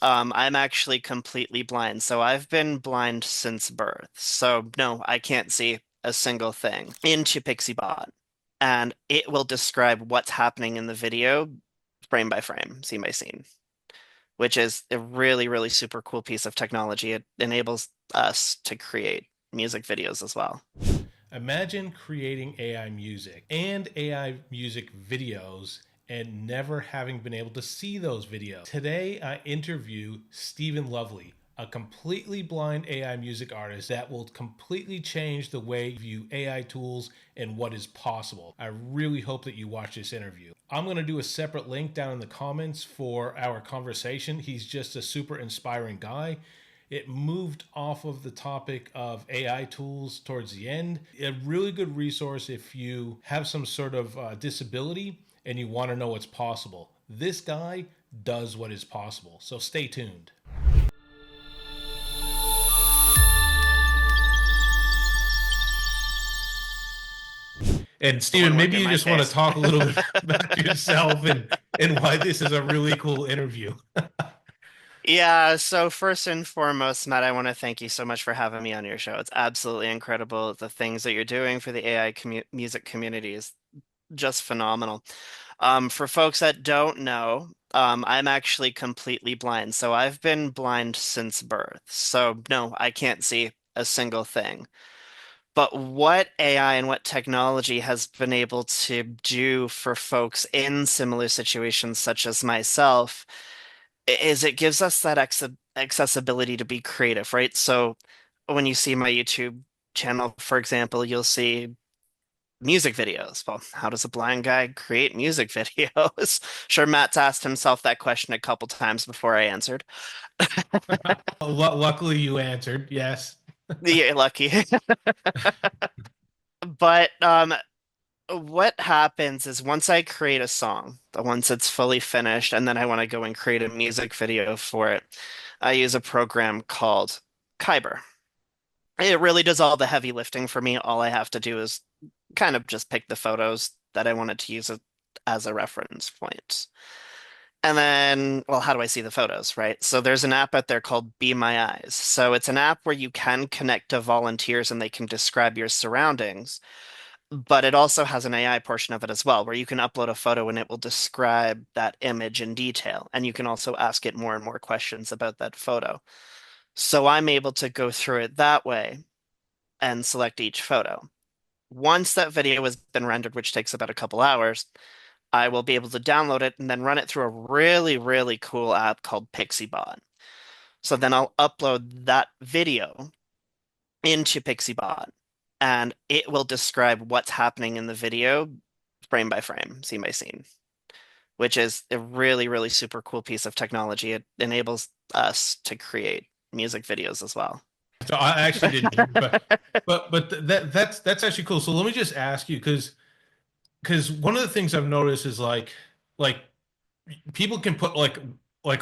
I'm actually completely blind. So I've been blind since birth. So no, I can't see a single thing into PixieBot. And it will describe what's happening in the video frame by frame, scene by scene, which is a really, really super cool piece of technology. It enables us to create music videos as well. Imagine creating AI music and AI music videos and never having been able to see those videos. Today, I interview Stephen Lovely, a completely blind AI music artist that will completely change the way you view AI tools and what is possible. I really hope that you watch this interview. I'm going to do a separate link down in the comments for our conversation. He's just a super inspiring guy. It moved off of the topic of AI tools towards the end. A really good resource if you have some sort of disability and you want to know what's possible. This guy does what is possible. So stay tuned. And One Stephen, maybe work in you my just want to face. talk a little bit about yourself and why this is a really cool interview. Yeah, so first and foremost, Matt, I want to thank you so much for having me on your show. It's absolutely incredible. The things that you're doing for the AI music community is just phenomenal. For folks that don't know, I'm actually completely blind. So I've been blind since birth. So no, I can't see a single thing. But what AI and what technology has been able to do for folks in similar situations, such as myself, is it gives us that accessibility to be creative, right? So when you see my YouTube channel, for example, you'll see music videos. Well, how does a blind guy create music videos? Sure, Matt's asked himself that question a couple times before I answered. Luckily, you answered yes. Yeah, lucky. But what happens is once I create a song, once it's fully finished, and then I want to go and create a music video for it, I use a program called Kyber. It really does all the heavy lifting for me. All I have to do is kind of just pick the photos that I wanted to use as a reference point. And then, well, how do I see the photos, right? So there's an app out there called Be My Eyes. So it's an app where you can connect to volunteers and they can describe your surroundings, but it also has an AI portion of it as well, where you can upload a photo and it will describe that image in detail. And you can also ask it more and more questions about that photo. So I'm able to go through it that way and select each photo. Once that video has been rendered, which takes about a couple hours, I will be able to download it and then run it through a really, really cool app called PixieBot. So then I'll upload that video into PixieBot and it will describe what's happening in the video frame by frame, scene by scene, which is a really, really super cool piece of technology. It enables us to create music videos as well. So I actually didn't hear, but that's actually cool. So let me just ask you because one of the things I've noticed is like people can put like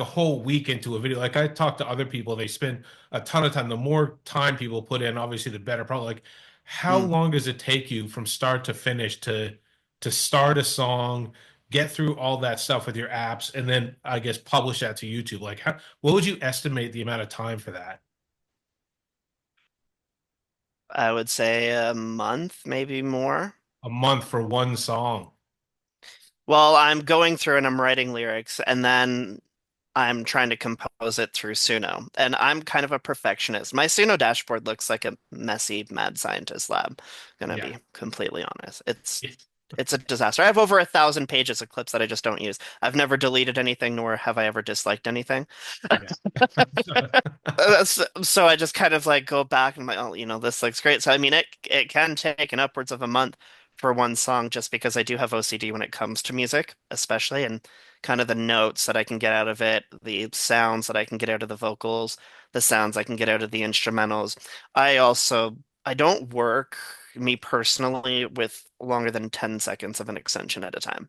a whole week into a video. Like I talk to other people, they spend a ton of time. The more time people put in, obviously the better. Probably like how Mm. long does it take you from start to finish to start a song, get through all that stuff with your apps, and then I guess publish that to YouTube? Like what would you estimate the amount of time for that? I would say a month, maybe more. A month for one song. Well, I'm going through and I'm writing lyrics, and then I'm trying to compose it through Suno. And I'm kind of a perfectionist. My Suno dashboard looks like a messy mad scientist lab, gonna Yeah. be completely honest. It's a disaster. I have over 1,000 pages of clips that I just don't use. I've never deleted anything, nor have I ever disliked anything. Yeah. So I just kind of like go back and I'm like, oh, this looks great. So I mean, it can take an upwards of a month for one song, just because I do have OCD when it comes to music, especially, and kind of the notes that I can get out of it, the sounds that I can get out of the vocals, the sounds I can get out of the instrumentals. I don't work, me personally, with longer than 10 seconds of an extension at a time.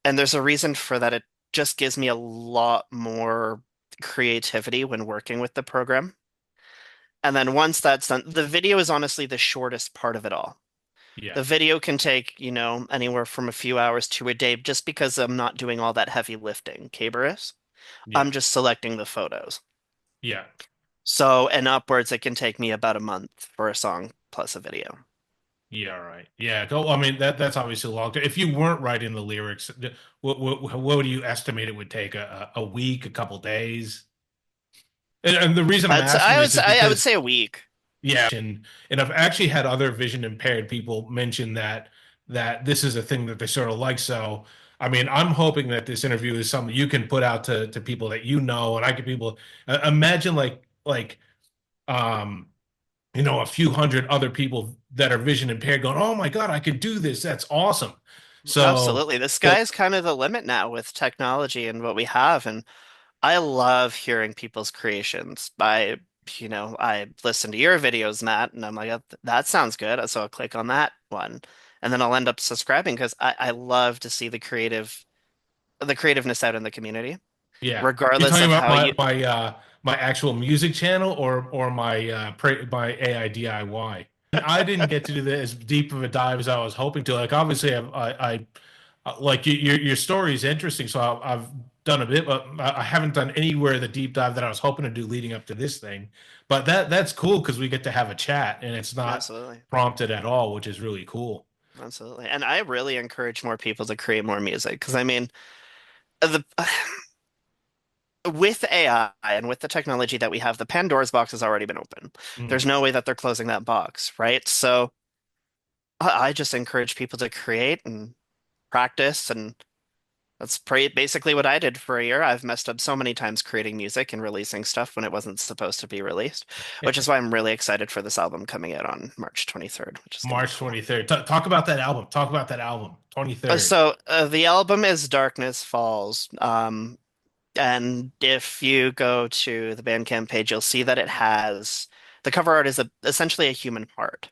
And there's a reason for that. It just gives me a lot more creativity when working with the program. And then once that's done, the video is honestly the shortest part of it all. Yeah. The video can take, anywhere from a few hours to a day just because I'm not doing all that heavy lifting. Kyber is. Yeah. I'm just selecting the photos. Yeah. So, and upwards, it can take me about a month for a song plus a video. Yeah, right. Yeah. I mean, that's obviously a long time. If you weren't writing the lyrics, what do you estimate it would take? A week, a couple days? And the reason I'm asking this is I would because, say a week. yeah, and I've actually had other vision impaired people mention that this is a thing that they sort of like. So, I mean, I'm hoping that this interview is something you can put out to people that you know, and I can people imagine um a few hundred other people that are vision impaired going, "Oh my God, I can do this. That's awesome." So, Absolutely. The so sky's kind of the limit now with technology and what we have. And I love hearing people's creations. I listen to your videos, Matt, and I'm like, "Oh, that sounds good." So I'll click on that one. And then I'll end up subscribing because I love to see the creativeness out in the community, yeah, you regardless talking of about how you my actual music channel or my AI DIY? I didn't get to do that as deep of a dive as I was hoping to. Like, obviously, like your story is interesting, so I've done a bit, but I haven't done anywhere the deep dive that I was hoping to do leading up to this thing. But that's cool because we get to have a chat, and it's not absolutely. prompted at all, which is really cool. Absolutely. And I really encourage more people to create more music because I mean, the with AI and with the technology that we have, the Pandora's box has already been open. Mm. There's no way that they're closing that box, right? So I just encourage people to create and practice, and that's basically what I did for a year. I've messed up so many times creating music and releasing stuff when it wasn't supposed to be released, which is why I'm really excited for this album coming out on March 23rd, which is going to be March cool. 23rd. Talk about that album. Talk about that album. 23rd. The album is Darkness Falls. And if you go to the Bandcamp page, you'll see that it has the cover art is essentially a human heart.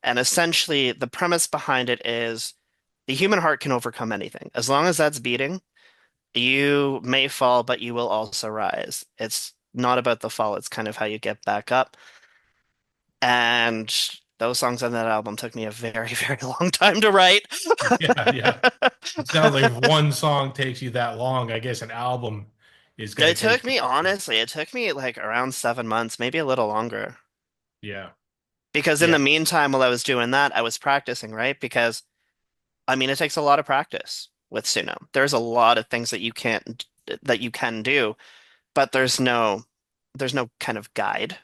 And essentially, the premise behind it is the human heart can overcome anything. As long as that's beating, you may fall, but you will also rise. It's not about the fall, it's kind of how you get back up. And those songs on that album took me a very, very long time to write. Yeah, yeah. It sounds like if one song takes you that long, I guess an album is going to It took take you. me, honestly, it took me like around 7 months, maybe a little longer. Yeah, Because in yeah, the meantime, while I was doing that, I was practicing, right? Because I mean, it takes a lot of practice with Suno. There's a lot of things that you can do, but there's no kind of guide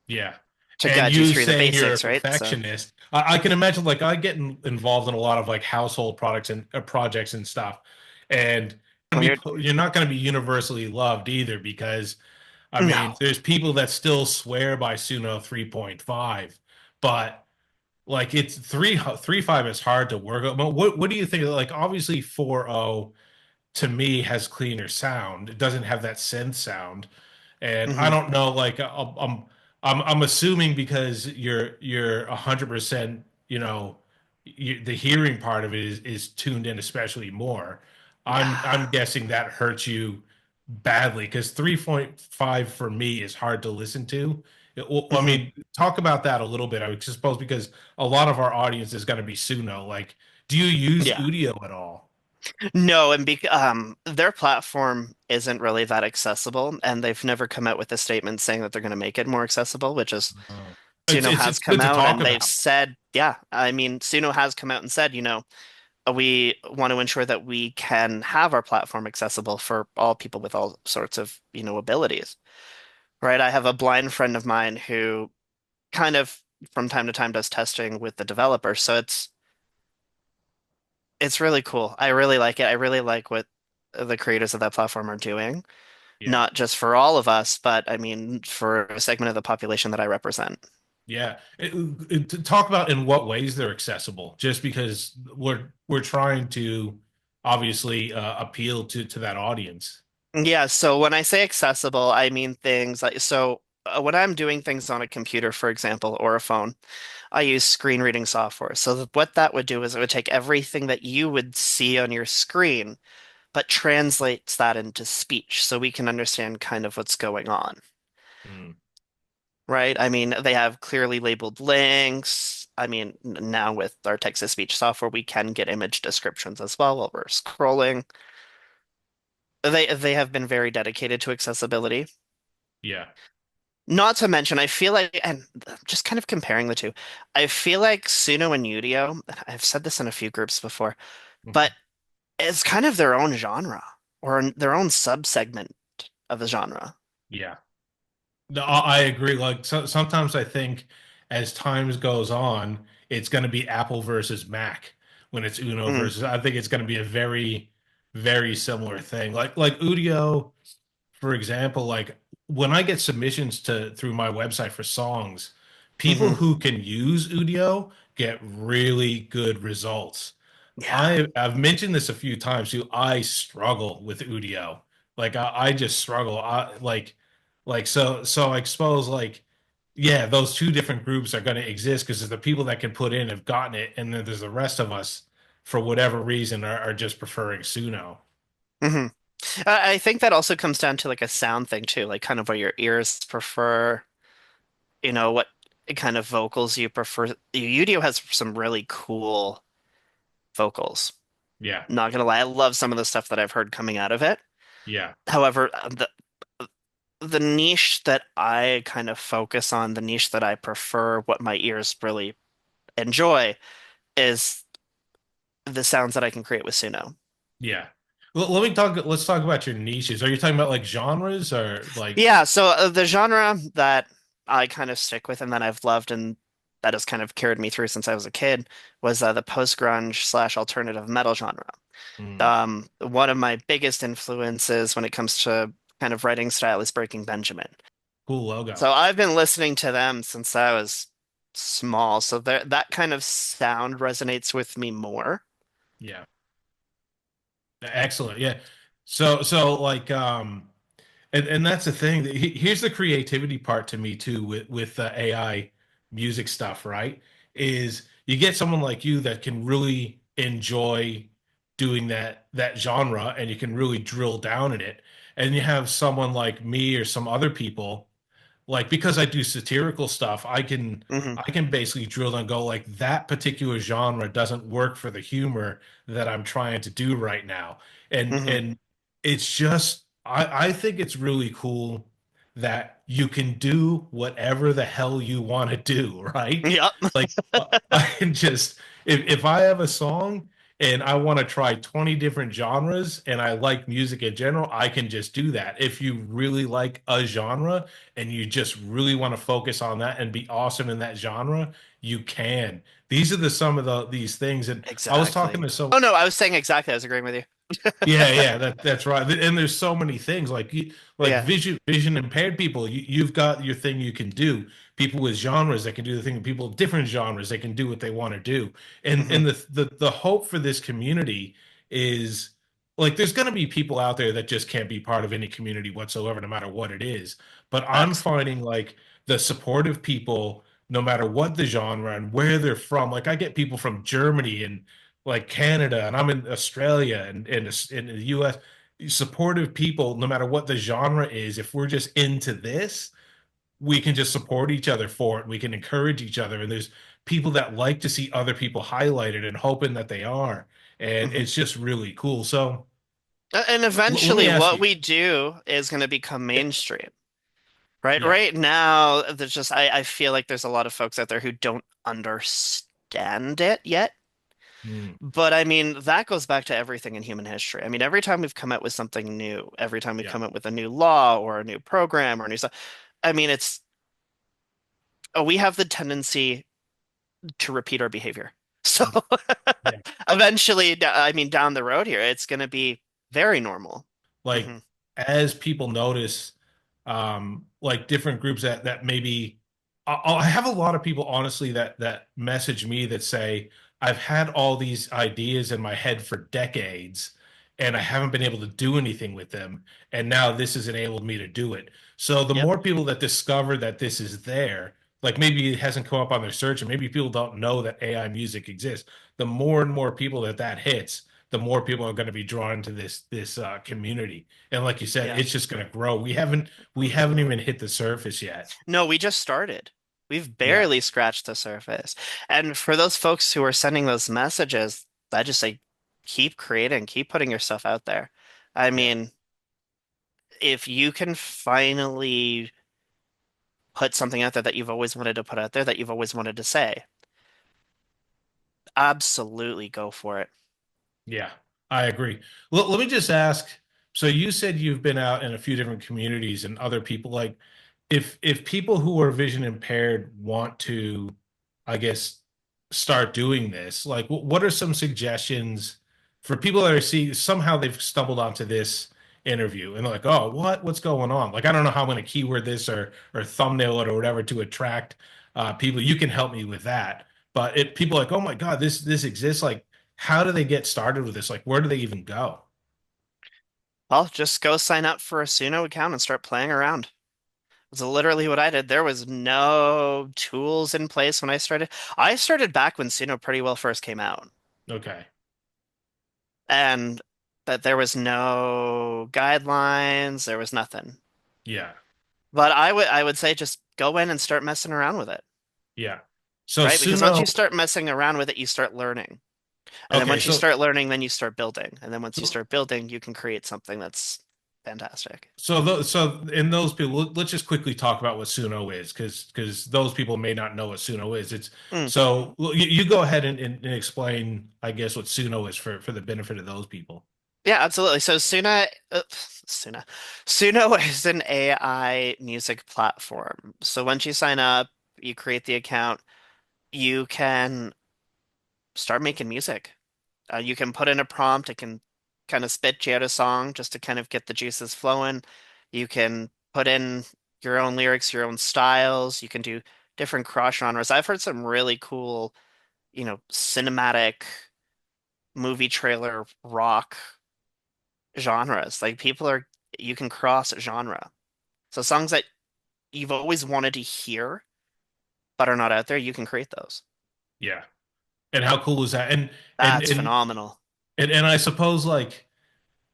yeah. to And guide you you through the saying you're a basics, right? So perfectionist, I can imagine. Like, I get involved in a lot of like household products and projects and stuff, and when you're you're not going to be universally loved either because I no. mean, there's people that still swear by Suno 3.5, but like it's 3.5 is hard to work on. But what do you think? Like, obviously 4.0 to me has cleaner sound. It doesn't have that synth sound, and I Hmm. don't know. Like, I'm assuming because you're 100%. The hearing part of it is tuned in especially more. I'm Yeah. guessing that hurts you badly because 3.5 for me is hard to listen to. Well, I Hmm. mean, talk about that a little bit. I would suppose because a lot of our audience is going to be Suno. Like, do you use Yeah. Udio at all? No, and their platform isn't really that accessible, and they've never come out with a statement saying that they're going to make it more accessible, which is Oh. It's Suno it's has it's come good to out talk and they've about. said, yeah, I mean, Suno has come out and said, we want to ensure that we can have our platform accessible for all people with all sorts of, abilities, right? I have a blind friend of mine who kind of from time to time does testing with the developers, so it's really cool. I really like it. I really like what the creators of that platform are doing, Yeah. not just for all of us, but I mean for a segment of the population that I represent. Yeah. To talk about in what ways they're accessible, just because we're trying to obviously appeal to that audience. Yeah, so when I say accessible, I mean things like when I'm doing things on a computer, for example, or a phone, I use screen reading software. So what that would do is it would take everything that you would see on your screen, but translates that into speech so we can understand kind of what's going on, Mm. right? I mean, they have clearly labeled links. I mean, now with our text-to-speech software, we can get image descriptions as well while we're scrolling. they have been very dedicated to accessibility. Yeah. Not to mention, I feel like, and just kind of comparing the two, I feel like Suno and Udio, I've said this in a few groups before, but Mhm. it's kind of their own genre or their own subsegment of a genre. Yeah. No, I agree. Like sometimes I think as times goes on, it's going to be Apple versus Mac when it's Uno Mm, versus. I think it's going to be a very, very similar thing. Like Udio, for example. Like when I get submissions to through my website for songs, people hmm. who can use Udio get really good results. Yeah. I've mentioned this a few times too. I struggle with Udio. Like I just struggle. So I suppose like yeah, those two different groups are going to exist because there's the people that can put in have gotten it, and then there's the rest of us for whatever reason are just preferring Suno. Hmm. I think that also comes down to like a sound thing too, like kind of what your ears prefer, what kind of vocals you prefer. Udio has some really cool vocals. Yeah, Not gonna lie, I love some of the stuff that I've heard coming out of it. yeah, However, the niche that I kind of focus on, the niche that I prefer, what my ears really enjoy, is the sounds that I can create with Suno. yeah. Let me talk. Let's talk about your niches. Are you talking about like genres or like? Yeah, so the genre that I kind of stick with and that I've loved and that has kind of carried me through since I was a kid was the post-grunge slash alternative metal genre. Hmm, One of my biggest influences when it comes to kind of writing style is Breaking Benjamin. cool logo. So I've been listening to them since I was small. So that kind of sound resonates with me more. Yeah, excellent. Yeah. So like and that's the thing. Here's the creativity part to me too with AI music stuff, right? Is you get someone like you that can really enjoy doing that genre and you can really drill down in it. And you have someone like me or some other people like because I do satirical stuff, Hmm. I can basically drill and go like that particular genre doesn't work for the humor that I'm trying to do right now. Hmm. And it's just I think it's really cool that you can do whatever the hell you want to do, right? Yep. Like I can just if I have a song and I want to try 20 different genres and I like music in general, I can just do that. If you really like a genre, and you just really want to focus on that and be awesome in that genre, you can. These are some of these things. And I was talking Exactly. to some Oh no, I was saying exactly. I was agreeing with you. yeah, yeah, that's right. And there's so many things like like Yeah. vision impaired people. You've got your thing you can do. People with genres that can do the thing. People with different genres they can do what they want to do. Hmm. And the hope for this community is like there's going to be people out there that just can't be part of any community whatsoever, no matter what it is. But I'm Facts. finding like the supportive people, no matter what the genre and where they're from. Like I get people from Germany and like Canada and I'm in Australia and in the US, supportive people, no matter what the genre is, if we're just into this, we can just support each other for it. We can encourage each other. And there's people that like to see other people highlighted and hoping that they are. And Hmm. it's just really cool. So And let me eventually, ask what you. we do is going to become mainstream, right? Yeah. Right now, there's just I feel like there's a lot of folks out there who don't understand it yet. Mm, But I mean, that goes back to everything in human history. I mean, every time we've come up with something new, every time we yeah. come up with a new law or a new program or a new stuff, I mean, we have the tendency to repeat our behavior. So Mm, yeah. eventually, I mean, down the road here, it's going to be very normal. Like Hmm. as people notice like different groups that maybe I have a lot of people honestly that message me that say I've had all these ideas in my head for decades and I haven't been able to do anything with them and now this has enabled me to do it. So the Yep. more people that discover that this is there, like maybe it hasn't come up on their search and maybe people don't know that AI music exists, the more and more people that hits, the more people are going to be drawn to this community. And like you said, Yeah. it's just going to grow. We haven't even hit the surface yet. No, we just started. We've Yeah, barely scratched the surface. And for those folks who are sending those messages, I just say keep creating, keep putting your stuff out there. I yeah, mean, if you can finally put something out there that you've always wanted to put out there, that you've always wanted to say, absolutely go for it. Yeah, I agree. Let me just ask. So you said you've been out in a few different communities and other people like if people who are vision impaired want to, I guess, start doing this, like what are some suggestions for people that are seeing somehow they've stumbled onto this interview and they're like, oh, what's going on? Like I don't know how I'm going to keyword this or thumbnail it or whatever to attract people. You can help me with that. But it people are like, oh my God, this exists. Like how do they get started with this? Like, where do they even go? Well, just go sign up for a Suno account and start playing around. It's literally what I did. There was no tools in place when I started. I started back when Suno pretty well first came out, Okay. and that there was no guidelines, there was nothing. Yeah. But I would say just go in and start messing around with it, Yeah. So right? Because once Suno, you start messing around with it, you start learning. And then okay, once you so start learning, then you start building. And then once you start building, you can create something that's fantastic. so in those people, let's just quickly talk about what Suno is, because those people may not know what Suno is. It's Mm. so well, you go ahead and explain, I guess, what Suno is for the benefit of those people. Yeah, absolutely. So Suno is an AI music platform. So once you sign up, you create the account, you can start making music. You can put in a prompt, it can kind of spit you out a song just to kind of get the juices flowing. You can put in your own lyrics, your own styles. You can do different cross genres. I've heard some really cool, cinematic movie trailer rock genres. Like you can cross genre. So songs that you've always wanted to hear but are not out there, you can create those. Yeah. And how cool is that? And That's and phenomenal. and I suppose like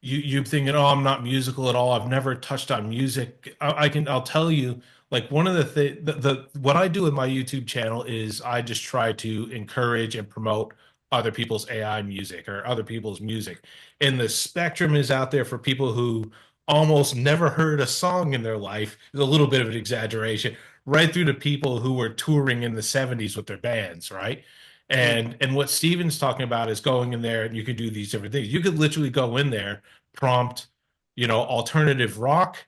you thinking, oh, I'm not musical at all. I've never touched on music. I'll tell you, like one of the what I do with my YouTube channel is I just try to encourage and promote other people's AI music or other people's music. And the spectrum is out there for people who almost never heard a song in their life. Is a little bit of an exaggeration, right through to people who were touring in the 70s with their bands, right? Mm. And what Steven's talking about is going in there and you could do these different things. You could literally go in there, prompt, alternative rock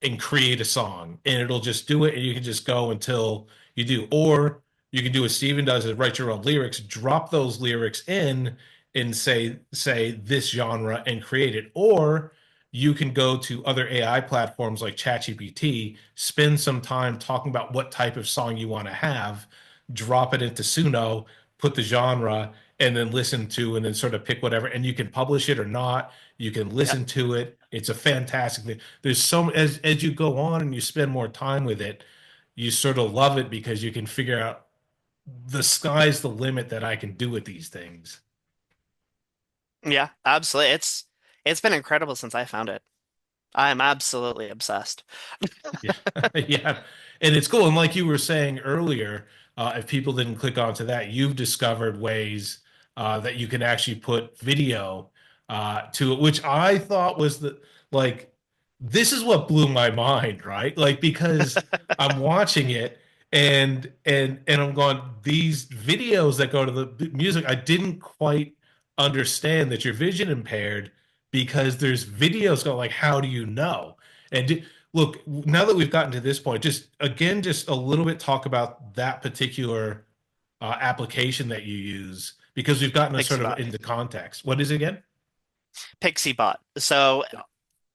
and create a song and it'll just do it and you can just go until you do. Or you can do what Steven does is write your own lyrics, drop those lyrics in and say this genre and create it. Or you can go to other AI platforms like ChatGPT, spend some time talking about what type of song you want to have, drop it into Suno, put the genre, and then listen to and then sort of pick whatever. And you can publish it or not. You can Yep. listen to it. It's a fantastic thing. There's so as you go on and you spend more time with it, you sort of love it because you can figure out the sky's the limit that I can do with these things. Yeah, absolutely. It's been incredible since I found it. I'm absolutely obsessed. Yeah, yeah, and it's cool. And like you were saying earlier, if people didn't click onto that, you've discovered ways that you can actually put video to it, which I thought was like this is what blew my mind, right? Like because I'm watching it and I'm going these videos that go to the music. I didn't quite understand that you're vision impaired because there's videos going like, how do you know? And look, now that we've gotten to this point, just again, just a little bit talk about that particular application that you use because we've gotten a sort of PixieBot. into context. What is it again? PixieBot. So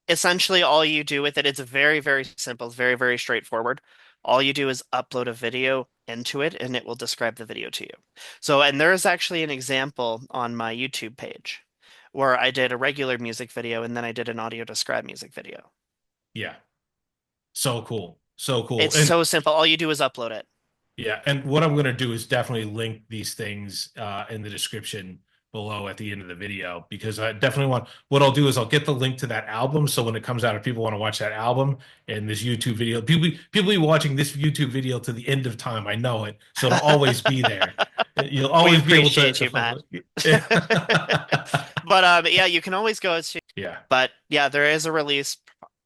essentially all you do with it, it's very, very simple, it's very, very straightforward. All you do is upload a video into it and it will describe the video to you. So, and there is actually an example on my YouTube page where I did a regular music video and then I did an audio describe music video. Yeah, so cool, so cool. It's so simple. All you do is upload it. Yeah, and what I'm going to do is definitely link these things in the description below at the end of the video because I definitely want. What I'll do is I'll get the link to that album, so when it comes out, if people want to watch that album and this YouTube video, people be watching this YouTube video to the end of time. I know it, so it'll always be there. You'll We always be able appreciate to you, Matt. find it. But yeah, you can always go to, Yeah, but yeah, there is a release.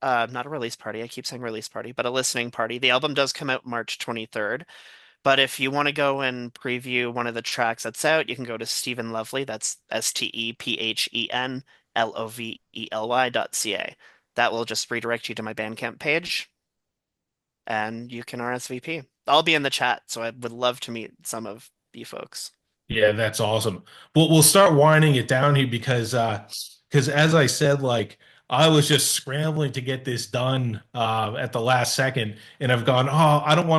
Not a release party. I keep saying release party, but a listening party. The album does come out March 23rd. But if you want to go and preview one of the tracks that's out, you can go to Stephen Lovely. That's StephenLovely.ca. That will just redirect you to my Bandcamp page, and you can RSVP. I'll be in the chat, so I would love to meet some of you folks. Yeah, that's awesome. But we'll start winding it down here because as I said, like I was just scrambling to get this done at the last second, and I've gone, oh, I don't want to